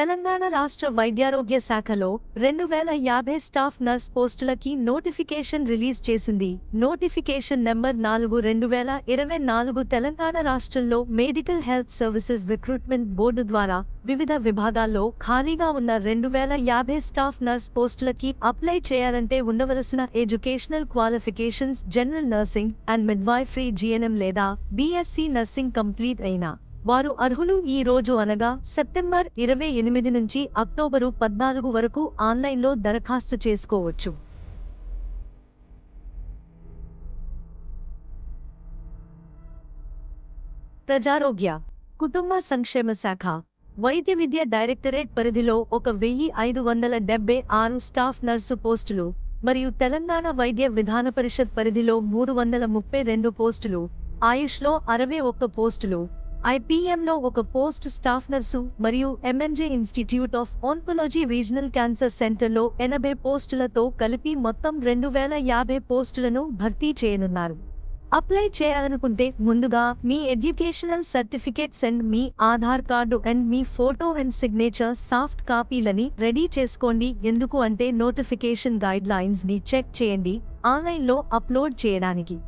తెలంగాణ రాష్ట్ర వైద్యారోగ్య శాఖలో 2050 స్టాఫ్ నర్స్ పోస్టులకి నోటిఫికేషన్ రిలీజ్ చేసింది. నోటిఫికేషన్ నెంబర్ 4/2024 తెలంగాణ రాష్ట్రంలో medical health services recruitment board ద్వారా వివిధ విభాగాల్లో ఖాళీగా ఉన్న 2050 స్టాఫ్ నర్స్ పోస్టులకి అప్లై చేయాలంటే ఉండవలసిన educational qualifications general nursing and midwifery GNM లేదా బీఎస్సీ నర్సింగ్ కంప్లీట్ అయిన వారు అర్హులు. ఈ రోజు అనగా సెప్టెంబర్ 28 నుంచి అక్టోబరు 14 వరకు ఆన్లైన్లో దరఖాస్తు చేసుకోవచ్చు. ప్రజారోగ్య కుటుంబ సంక్షేమ శాఖ వైద్య విద్య డైరెక్టరేట్ పరిధిలో 1576 స్టాఫ్ నర్సు పోస్టులు మరియు తెలంగాణ వైద్య విధాన పరిషత్ పరిధిలో 332 పోస్టులు, ఆయుష్లో 61 పోస్టులు, ఐపీఎంలో 1 పోస్ట్ స్టాఫ్ నర్సు మరియు MMJ institute of oncology regional cancer సెంటర్లో 80 పోస్టులతో కలిపి మొత్తం 2050 పోస్టులను భర్తీ చేయనున్నారు. అప్లై చేయాలనుకుంటే ముందుగా మీ ఎడ్యుకేషనల్ సర్టిఫికేట్స్ అండ్ మీ ఆధార్ కార్డు అండ్ మీ ఫోటో అండ్ సిగ్నేచర్ సాఫ్ట్ కాపీలని రెడీ చేసుకోండి. ఎందుకు అంటే నోటిఫికేషన్ గైడ్ లైన్స్ ని చెక్ చేయండి. ఆన్లైన్లో అప్లోడ్ చేయడానికి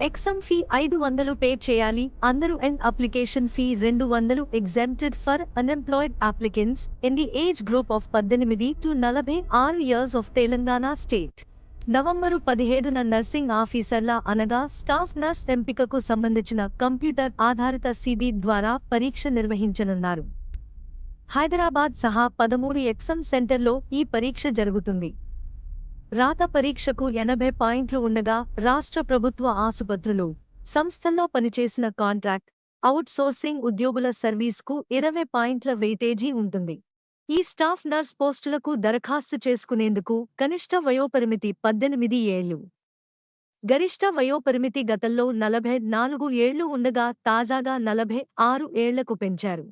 ఎగ్జామ్ ఫీ 500 పే చేయాలి అందరూ and application fee 200. Exempted for unemployed applicants in the age group of 18 to 46 years of Telangana state. నవంబరు 17న నర్సింగ్ ఆఫీసర్ల అనగా స్టాఫ్ నర్స్ ఎంపికకు సంబంధించిన కంప్యూటర్ ఆధారిత సిబి ద్వారా పరీక్ష నిర్వహించనున్నారు. హైదరాబాద్ సహా 13 ఎగ్జామ్ సెంటర్లో ఈ పరీక్ష జరుగుతుంది. రాత పరీక్షకు 80 పాయింట్లు ఉండగా రాష్ట్ర ప్రభుత్వ ఆసుపత్రులు, సంస్థల్లో పనిచేసిన కాంట్రాక్ట్, అవుట్ సోర్సింగ్ ఉద్యోగుల సర్వీస్కు 20 పాయింట్ల వెయిటేజీ ఉంటుంది. ఈ స్టాఫ్ నర్స్ పోస్టులకు దరఖాస్తు చేసుకునేందుకు కనిష్ట వయోపరిమితి 18 ఏళ్లు. గరిష్ట వయోపరిమితి గతంలో 44 ఏళ్లు ఉండగా తాజాగా 46 ఏళ్లకు పెంచారు.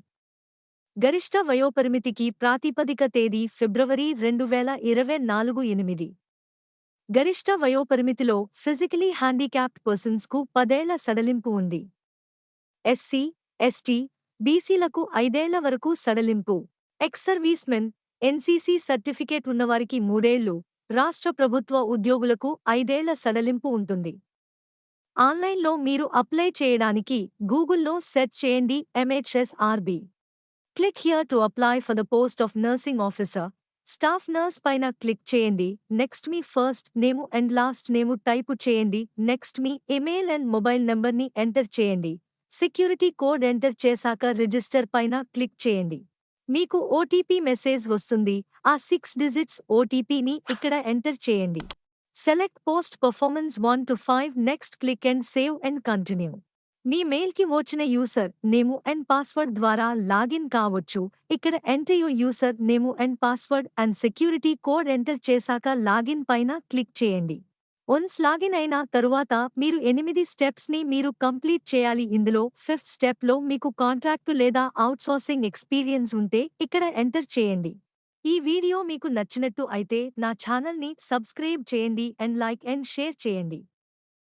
గరిష్ట వయోపరిమితికి ప్రాతిపదిక తేదీ ఫిబ్రవరి 2024 8. గరిష్ట వయోపరిమితిలో ఫిజికలీ హ్యాండిక్యాప్డ్ పర్సన్స్కు 10 ఏళ్ల సడలింపు ఉంది. ఎస్సీ, ఎస్టీ, బీసీలకు 5 ఏళ్ల వరకు సడలింపు. ఎక్స్ సర్వీస్మెన్, ఎన్సీసీ సర్టిఫికేట్ ఉన్నవారికి 3 ఏళ్లు, రాష్ట్ర ప్రభుత్వ ఉద్యోగులకు 5 ఏళ్ల సడలింపు ఉంటుంది. ఆన్లైన్లో మీరు అప్లై చేయడానికి గూగుల్లో సెర్చ్ చేయండి MHSRB. Click here to apply for the post of nursing officer. Staff nurse పైన క్లిక్ చేయండి. నెక్స్ట్ మీ first name and last name type చేయండి. నెక్స్ట్ మీ ఇమెయిల్ అండ్ మొబైల్ నంబర్ని ఎంటర్ చేయండి. సెక్యూరిటీ కోడ్ ఎంటర్ చేశాక రిజిస్టర్ పైన క్లిక్ చేయండి. మీకు ఓటీపీ మెసేజ్ వస్తుంది. ఆ 6 డిజిట్స్ ఓటీపీని ఇక్కడ ఎంటర్ చేయండి. Select post performance 1 to 5. Next click and save and continue. మీ మెయిల్కి వచ్చిన యూసర్ నేము అండ్ పాస్వర్డ్ ద్వారా లాగిన్ కావచ్చు. ఇక్కడ enter your user name and password and security code enter చేశాక లాగిన్ పైన క్లిక్ చేయండి. వన్స్ లాగిన్ అయిన తరువాత మీరు 8 స్టెప్స్ని మీరు కంప్లీట్ చేయాలి. ఇందులో 5th స్టెప్లో మీకు కాంట్రాక్టు లేదా అవుట్సోర్సింగ్ ఎక్స్పీరియన్స్ ఉంటే ఇక్కడ ఎంటర్ చేయండి. ఈ వీడియో మీకు నచ్చినట్టు అయితే నా ఛానల్ని సబ్స్క్రైబ్ చేయండి అండ్ లైక్ అండ్ షేర్ చేయండి.